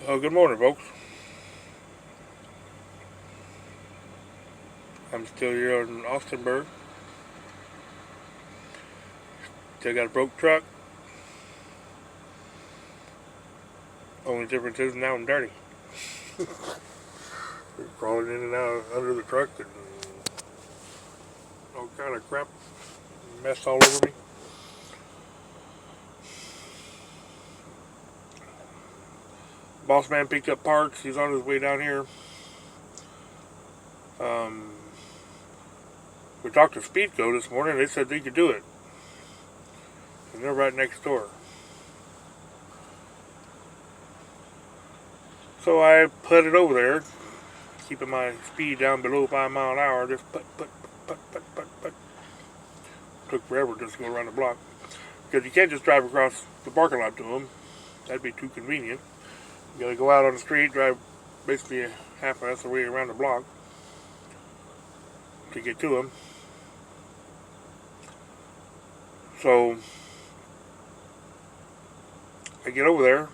Good morning, folks. I'm still here in Austinburg. Still got a broke truck. Only difference is now I'm dirty. Crawling in and out under the truck and all kind of crap, mess all over me. Boss man picked up parts. He's on his way down here. Um, we talked to Speedco this morning. They said they could do it, and they're right next door. So I put it over there, keeping my speed down below 5 miles an hour. Just put. Took forever just to go around the block because you can't just drive across the parking lot to them. That'd be too convenient. You gotta go out on the street, drive basically half of the way around the block to get to them. So I get over there,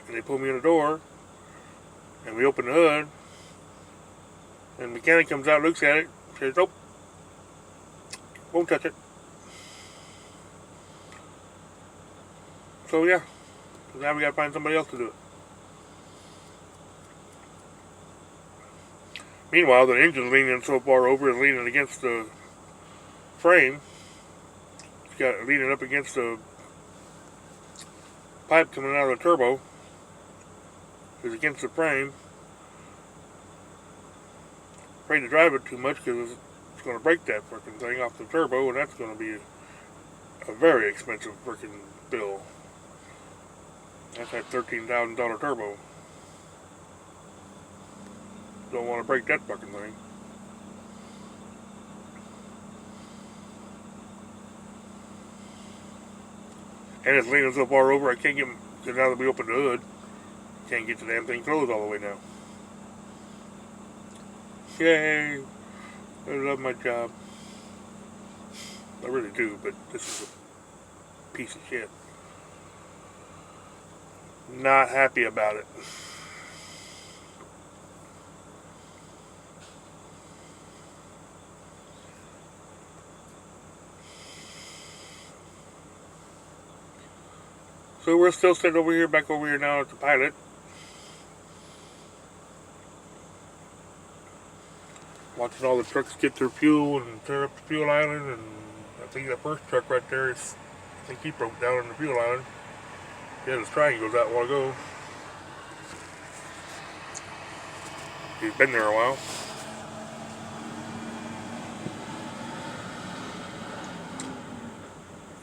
and they pull me in the door, and we open the hood, and the mechanic comes out, looks at it, says, "Nope, won't touch it." So yeah, now we gotta find somebody else to do it. Meanwhile, the engine's leaning so far over, it's leaning against the frame. It's got leaning up against the pipe coming out of the turbo. It's against the frame. Afraid to drive it too much because it's going to break that freaking thing off the turbo, and that's going to be a very expensive freaking bill. That's that $13,000 turbo. Don't want to break that fucking thing. And it's leaning so far over, I can't get, because now that we opened the hood, can't get the damn thing closed all the way now. Yay! I love my job. I really do, but this is a piece of shit. Not happy about it. So we're still sitting over here, back over here now at the pilot. Watching all the trucks get their fuel and tear up the fuel island, and I think that first truck right there is, I think he broke down on the fuel island. He had his triangles out a while ago. He's been there a while.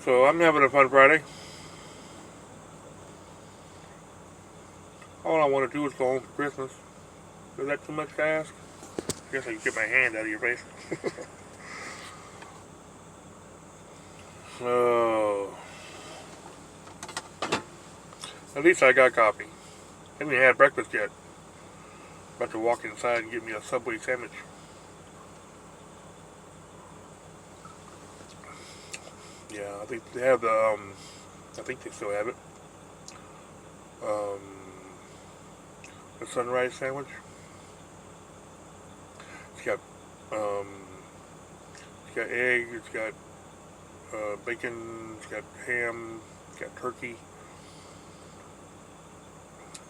So I'm having a fun Friday. All I want to do is go home for Christmas. Is that too much to ask? I guess I can get my hand out of your face. Oh. At least I got coffee. I haven't even had breakfast yet. About to walk inside and get me a Subway sandwich. Yeah, I think they have I think they still have it. Um, the sunrise sandwich. It's got, um, it's got egg, it's got bacon, it's got ham, it's got turkey,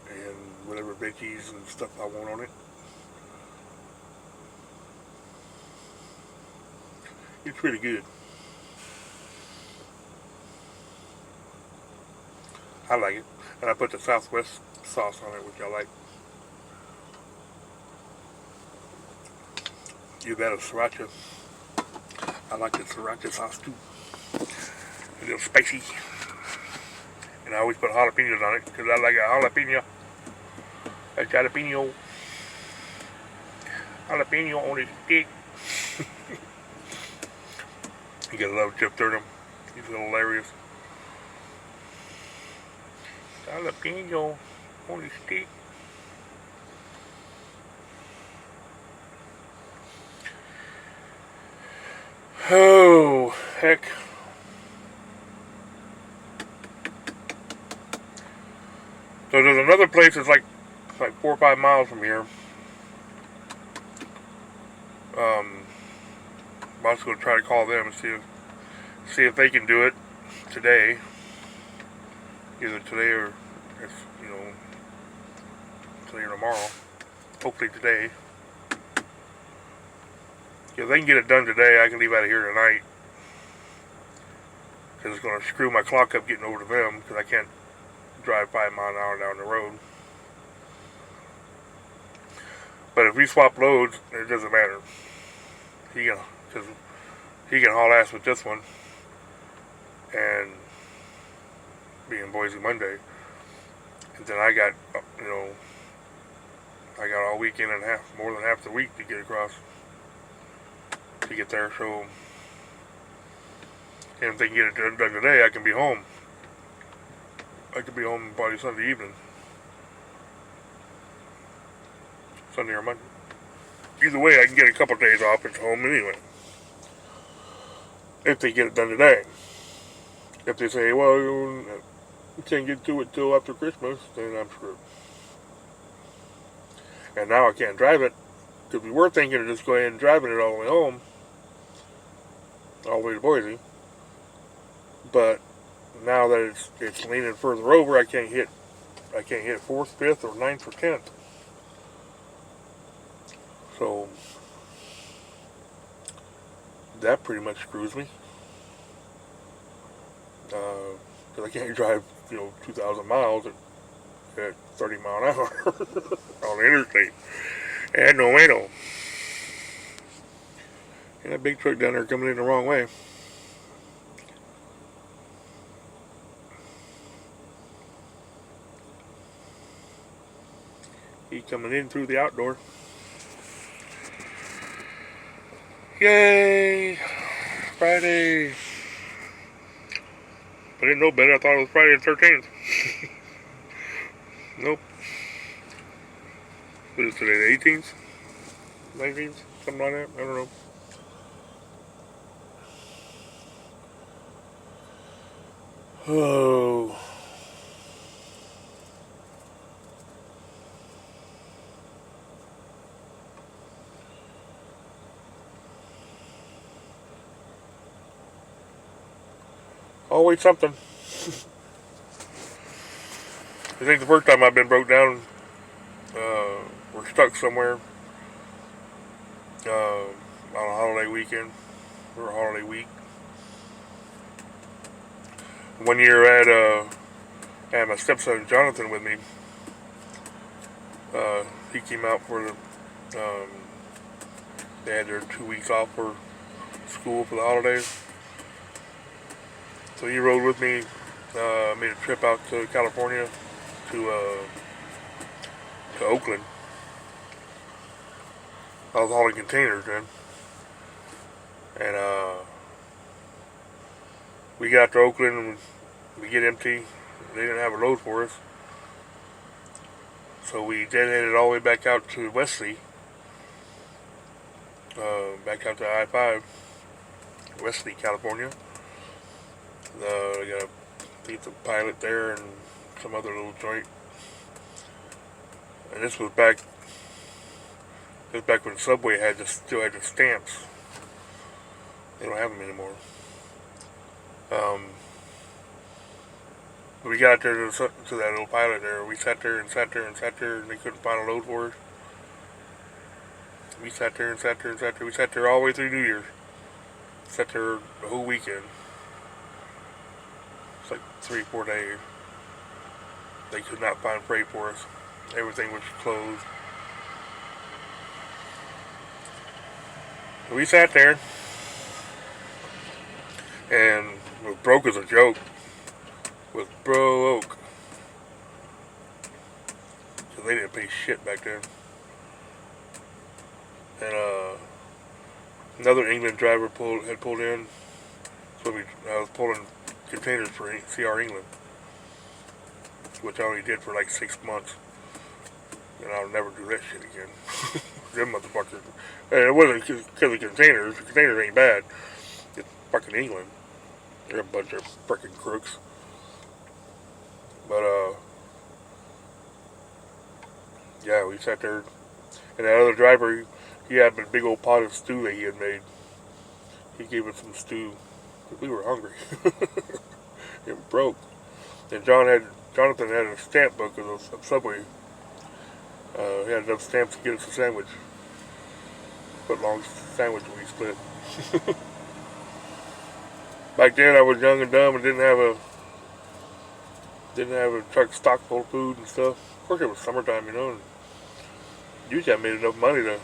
and whatever veggies and stuff I want on it. It's really good. I like it. And I put the Southwest sauce on it, which I like. You got a sriracha. I like the sriracha sauce too. A little spicy. And I always put jalapenos on it because I like a jalapeno. A jalapeno. Jalapeno on a stick. You gotta love Jeff Durham. He's hilarious. Jalapeno on a stick. Oh, heck. So there's another place that's like 4 or 5 miles from here. I'm also going to try to call them and see if they can do it today. Either today or, you know, today or tomorrow. Hopefully today. If they can get it done today, I can leave out of here tonight. Because it's going to screw my clock up getting over to them. Because I can't drive 5 miles an hour down the road. But if we swap loads, it doesn't matter. Because he can haul ass with this one. And be in Boise Monday. And then I got, I got all weekend and more than half the week to get across. To get there, so. And if they can get it done today, I can be home. I could be home probably Sunday evening. Sunday or Monday. Either way, I can get a couple days off at home anyway. If they get it done today. If they say, well, you can't get to it till after Christmas, then I'm screwed. And now I can't drive it, because we were thinking of just going ahead and driving it all the way home. All the way to Boise. But now that it's leaning further over, I can't hit 4th, 5th, or 9th, or 10th. So that pretty much screws me. Because I can't drive, 2,000 miles at 30 mile an hour on the interstate. And no way, no. And that big truck down there coming in the wrong way. He coming in through the outdoor. Yay! Friday. I didn't know better. I thought it was Friday the 13th. Nope. What is today, the 18th? 19th? Something like that? I don't know. Oh. Always something. I think the first time I've been broke down, we're stuck somewhere on a holiday weekend or a holiday week. One year I had my stepson Jonathan with me. He came out for they had their 2 weeks off for school for the holidays. So he rode with me, made a trip out to California, to Oakland. I was hauling containers then. And we got to Oakland and we get empty. They didn't have a load for us. So we deadheaded all the way back out to Wesley. Back out to I-5, Wesley, California. I got a pizza pilot there and some other little joint. And this was back when Subway still had the stamps. They don't have them anymore. We got there to that little pilot there. We sat there and they couldn't find a load for us. We sat there. We sat there all the way through New Year's. Sat there the whole weekend. It's like 3-4 days. They could not find freight for us. Everything was closed. We sat there and was broke as a joke. Was broke. Because they didn't pay shit back then. And another England driver had pulled in. So I was pulling containers for CR England, which I only did for like 6 months. And I'll never do that shit again. Them motherfuckers. And it wasn't because of containers. The containers ain't bad. It's fucking England. They're a bunch of freaking crooks. But Yeah, we sat there, and that other driver, he had a big old pot of stew that he had made. He gave us some stew. We were hungry. It broke. And Jonathan had a stamp book of Subway. He had enough stamps to get us a sandwich. Foot long sandwich we split. Back then I was young and dumb and didn't have a truck stock full of food and stuff. Of course it was summertime, and usually I made enough money to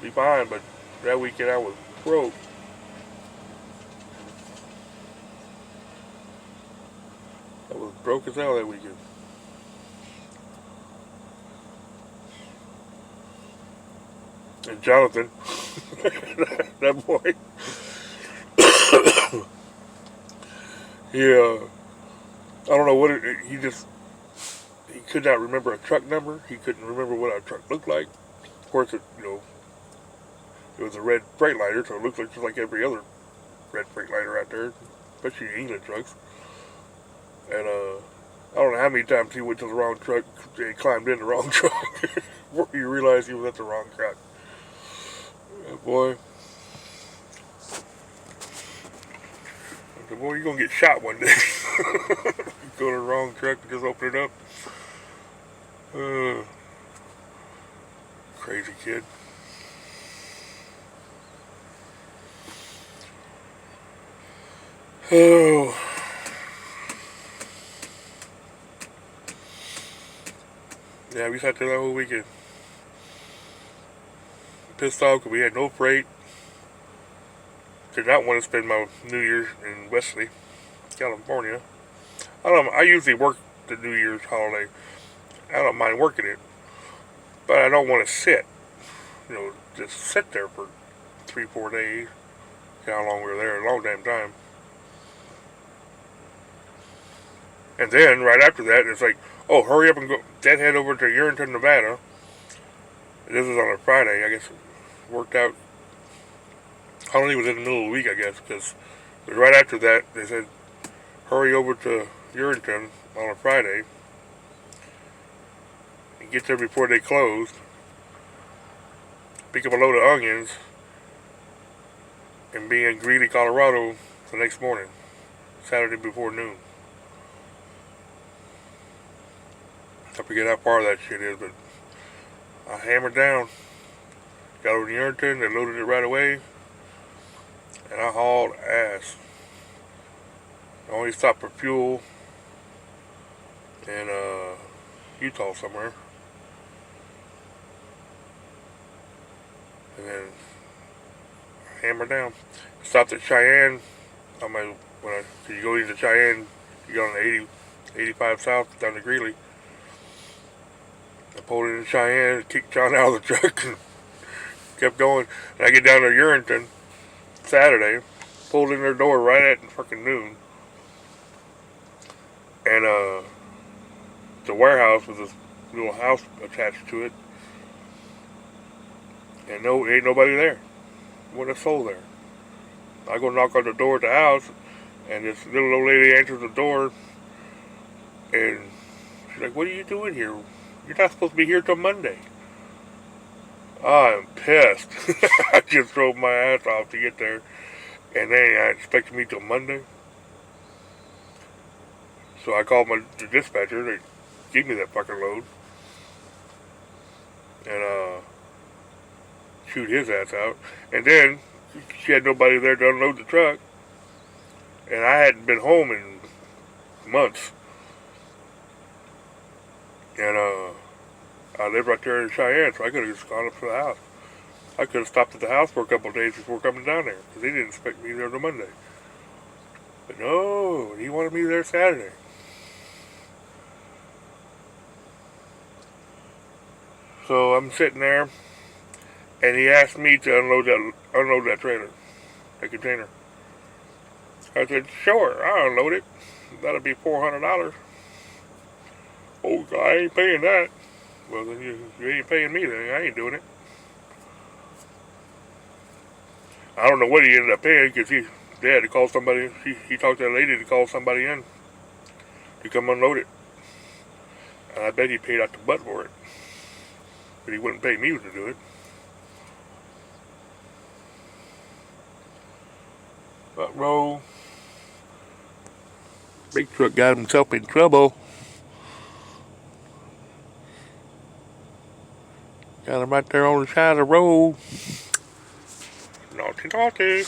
be fine, but that weekend I was broke. I was broke as hell that weekend. And Jonathan, that boy, I don't know he could not remember a truck number. He couldn't remember what our truck looked like. Of course, it was a red Freightliner, so it looked just like every other red Freightliner out there, especially England trucks. And I don't know how many times he went to the wrong truck and climbed in the wrong truck before he realized he was at the wrong truck. Boy, I said, boy, you're going to get shot one day. Go to the wrong truck and just open it up. Crazy kid. Oh. Yeah, we sat there that whole weekend. Pissed off because we had no freight. Did not want to spend my New Year's in Wesley, California. I usually work the New Year's holiday. I don't mind working it, but I don't want to sit. Just sit there for 3-4 days. How long we were there? A long damn time. And then right after that, it's like, oh, hurry up and go. Dad head over to Urinton, Nevada. This was on a Friday, I guess. It worked out. I only was in the middle of the week, I guess, because right after that, they said, hurry over to Urinton on a Friday and get there before they closed. Pick up a load of onions and be in Greeley, Colorado the next morning, Saturday before noon. I forget how far that shit is, but I hammered down. Got over to Urinton, they loaded it right away, and I hauled ass. I only stopped for fuel in Utah somewhere. And then hammered down. Stopped at Cheyenne. You go into Cheyenne, you go on the 85 South down to Greeley. I pulled in Cheyenne, kicked John out of the truck, and kept going. And I get down to Urinton Saturday, pulled in their door right at fucking noon. And the warehouse with this little house attached to it. And ain't nobody there. Wasn't a soul there. I go knock on the door at the house, and this little old lady answers the door, and she's like, "What are you doing here? You're not supposed to be here till Monday." I'm pissed. I just drove my ass off to get there, and they ain't expecting me till Monday. So I called the dispatcher. They gave me that fucking load, and shoot his ass out. And then she had nobody there to unload the truck, and I hadn't been home in months. And I lived right there in Cheyenne, so I could have just gone up to the house. I could have stopped at the house for a couple of days before coming down there, because they didn't expect me there till Monday. But no, he wanted me there Saturday. So I'm sitting there, and he asked me to unload that trailer, that container. I said, sure, I'll unload it. That'll be $400. Oh, I ain't paying that. Well, then you ain't paying me, then I ain't doing it. I don't know what he ended up paying, because they had to call somebody. He talked to that lady to call somebody in to come unload it. And I bet he paid out the butt for it. but he wouldn't pay me to do it. But roll. Big truck got himself in trouble. Got him right there on the side of the road. Naughty, naughty.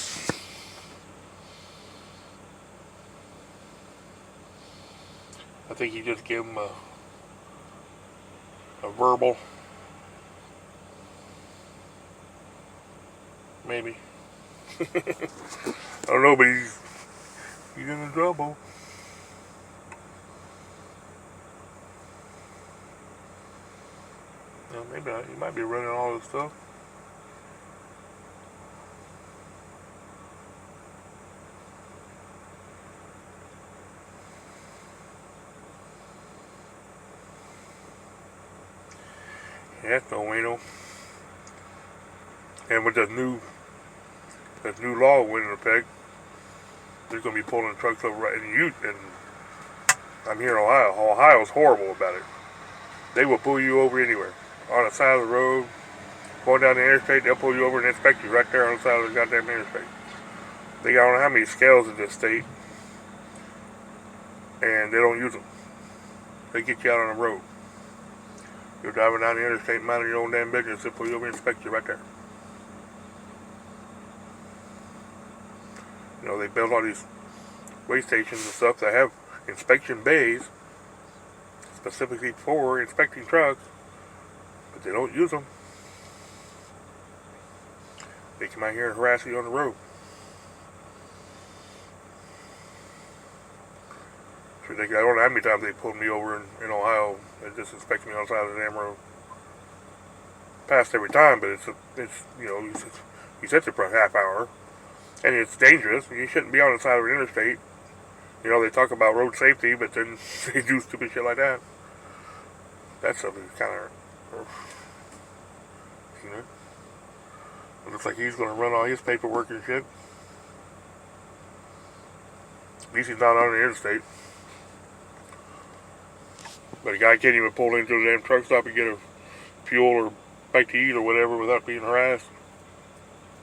I think he just gave him a verbal. Maybe. I don't know, but he's in trouble. Well, maybe not. He might be running all this stuff. Yeah, that's no bueno. And with that new law went into effect, they're going to be pulling trucks over right in Ute, and I'm here in Ohio. Ohio's horrible about it. They will pull you over anywhere. On the side of the road, going down the interstate, they'll pull you over and inspect you right there on the side of the goddamn interstate. They got I don't know how many scales in this state, and they don't use them. They get you out on the road. You're driving down the interstate, minding your own damn business, they'll pull you over and inspect you right there. You know, they build all these weigh stations and stuff that have inspection bays specifically for inspecting trucks, but they don't use them. They come out here and harass you on the road. It's ridiculous. I don't know how many times they pulled me over in Ohio and just inspected me on the side of the damn road. Passed every time, but it's you know, you sit there for a half hour, and it's dangerous. You shouldn't be on the side of an interstate. You know, they talk about road safety, but then they do stupid shit like that. That's something kind of, you know. It looks like he's going to run all his paperwork and shit. At least he's not on the interstate. But a guy can't even pull into the damn truck stop and get a fuel or bite to eat or whatever without being harassed.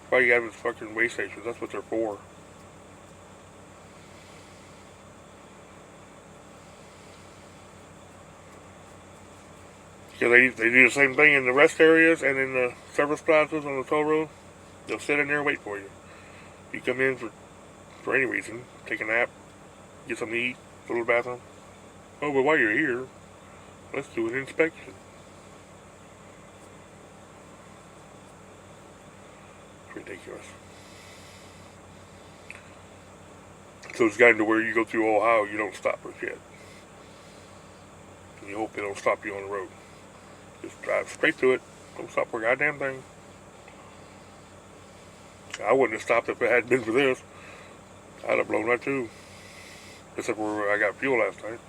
Why you have these fucking weigh stations? That's what they're for. Because they do the same thing in the rest areas and in the service plazas on the toll road. They'll sit in there and wait for you. You come in for any reason, take a nap, get something to eat, go to the bathroom. Oh, but while you're here, let's do an inspection. It's ridiculous. So it's gotten to where you go through Ohio, you don't stop for shit. And you hope they don't stop you on the road. Just drive straight to it. Don't stop for a goddamn thing. I wouldn't have stopped if it hadn't been for this. I'd have blown that too. Except where I got fuel last night.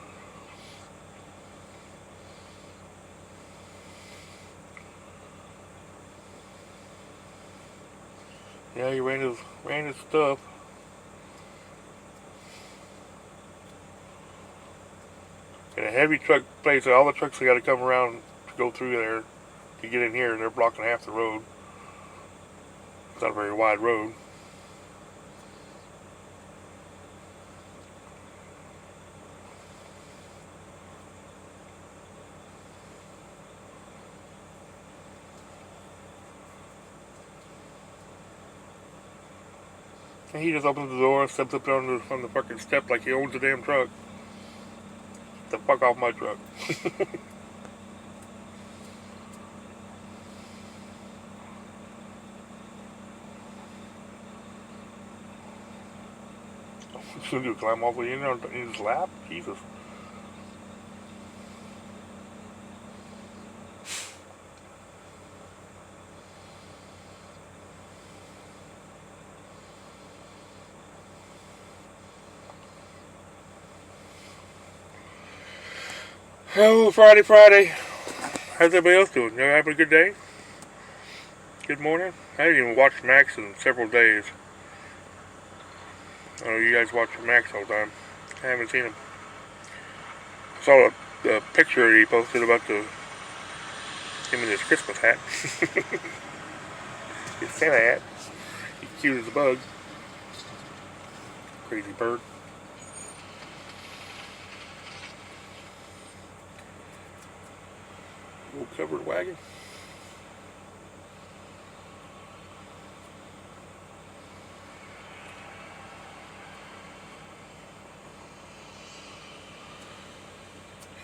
Yeah, he ran his stuff. And a heavy truck place, all the trucks have got to come around to go through there to get in here, and they're blocking half the road. It's not a very wide road. And he just opens the door and steps up on the fucking step like he owns the damn truck. Get the fuck off my truck. What you gonna do, climb all the way in there in his lap? Jesus. Oh, Friday. How's everybody else doing? You having a good day? Good morning? I didn't even watch Max in several days. I know you guys watch Max all the time. I haven't seen him. I saw the picture he posted about Give me this Christmas hat. It's Santa hat. He's cute as a bug. Crazy bird. Old covered wagon.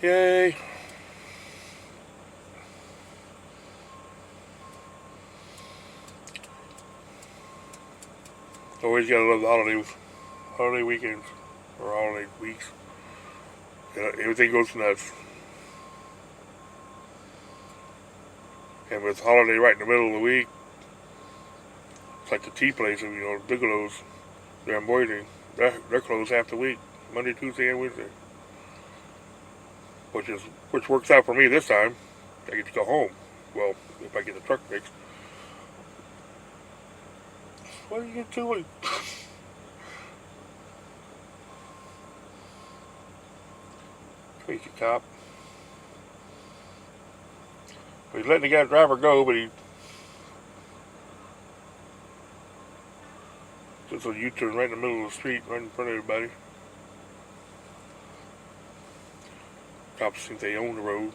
Yay. Always gotta love the holiday weekends, or holiday weeks. Everything goes nuts. And with holiday right in the middle of the week, it's like the tea place, Bigelow's, they're embroidering. They're closed half the week, Monday, Tuesday, and Wednesday. Which works out for me this time. I get to go home. Well, if I get the truck fixed. What are you doing? Crazy cop. He's letting the guy driver go, but he does a U-turn right in the middle of the street, right in front of everybody. Cops think they own the road.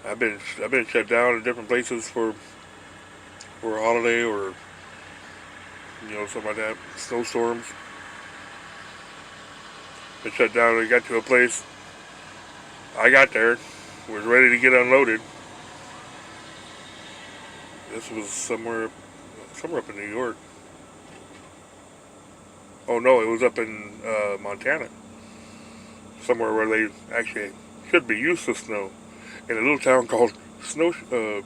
I've been shut down in different places for a holiday or something like that. Snowstorms. Been shut down. We got to a place. I got there, was ready to get unloaded. This was somewhere up in New York. Oh no, it was up in Montana. Somewhere where they actually should be used to snow. In a little town called Snowville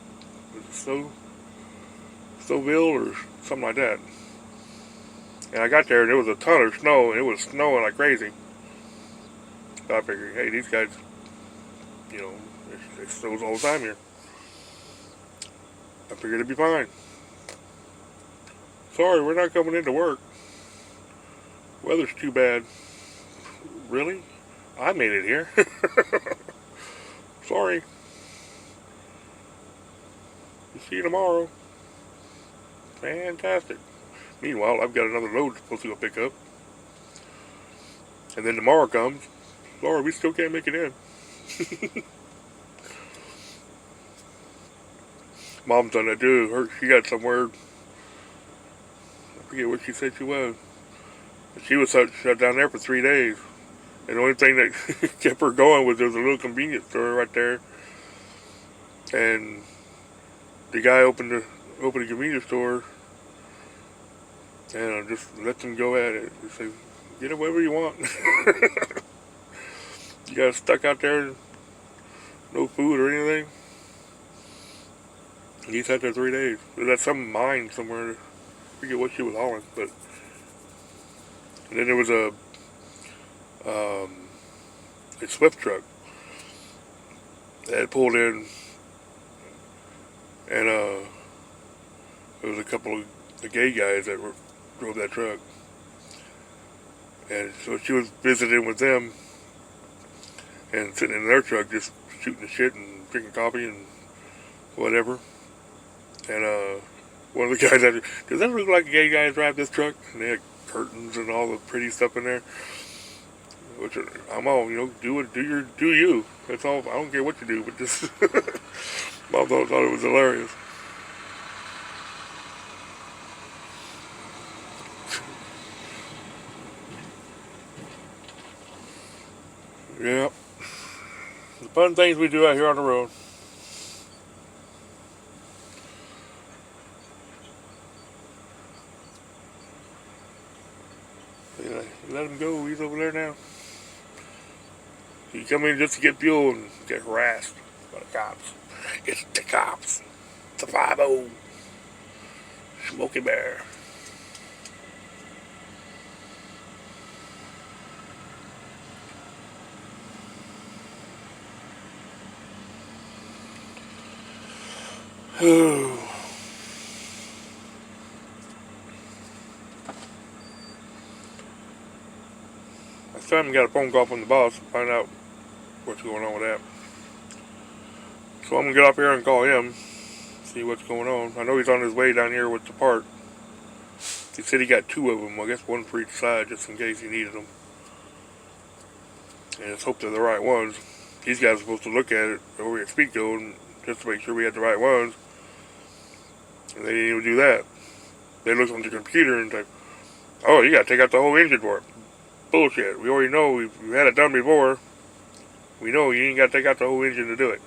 or something like that. And I got there and there was a ton of snow and it was snowing like crazy. So I figured, hey, these guys, it snows all the time here. I figured it'd be fine. Sorry, we're not coming into work. Weather's too bad. Really? I made it here. Sorry. See you tomorrow. Fantastic. Meanwhile, I've got another load supposed to go pick up. And then tomorrow comes. Sorry, we still can't make it in. Mom's done that too. She got somewhere. I forget what she said she was. She was shut down there for 3 days. And the only thing that kept her going was there was a little convenience store right there. And the guy opened a convenience store and just let them go at it. He said, get it whatever you want. You got stuck out there, no food or anything. He sat there 3 days. It was at some mine somewhere. I forget what she was hauling, but. And then there was a Swift truck that had pulled in, and there was a couple of the gay guys that drove that truck, and so she was visiting with them and sitting in their truck just shooting the shit and drinking coffee and whatever. And one of the guys said, does that look like a gay guy drive this truck? And they had curtains and all the pretty stuff in there. Which I'm all, do you. That's all. I don't care what you do, but just Mom thought it was hilarious. Yeah. The fun things we do out here on the road. Yeah, let him go. He's over there now. You come in just to get fuel and get harassed by the cops. It's the cops. It's a 5-0. Smokey Bear. So I haven't got a phone call from the boss to find out what's going on with that. So I'm going to get up here and call him, see what's going on. I know he's on his way down here with the part. He said he got 2 of them, I guess one for each side, just in case he needed them. And let's hope they're the right ones. These guys are supposed to look at it, or we speak to them, just to make sure we had the right ones. And they didn't even do that. They looked on the computer and like, oh, you gotta take out the whole engine for it. Bullshit. We already know, we've had it done before. We know you ain't gotta take out the whole engine to do it.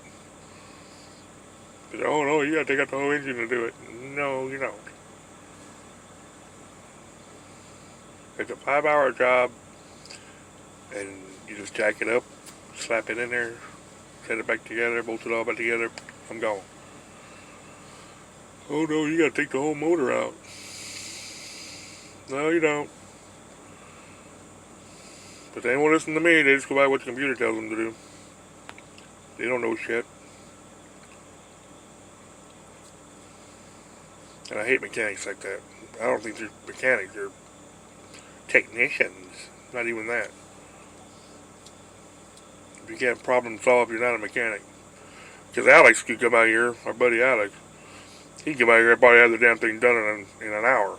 But, oh no, you gotta take out the whole engine to do it. No, you don't. It's a 5-hour job, and you just jack it up, slap it in there, set it back together, bolt it all back together, I'm gone. Oh no, you gotta take the whole motor out. No, you don't. But they won't listen to me, they just go by what the computer tells them to do. They don't know shit. And I hate mechanics like that. I don't think they're mechanics, they're technicians. Not even that. If you can't problem solve, you're not a mechanic. Because Alex could come out here, our buddy Alex, he'd come out here and probably have the damn thing done in an hour.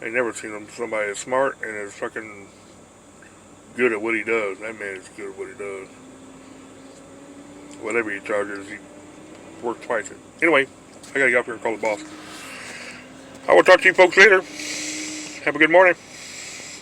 I ain't never seen somebody as smart and as fucking good at what he does. That man is good at what he does. Whatever he charges, he works twice it. Anyway, I gotta get up here and call the boss. I will talk to you folks later. Have a good morning.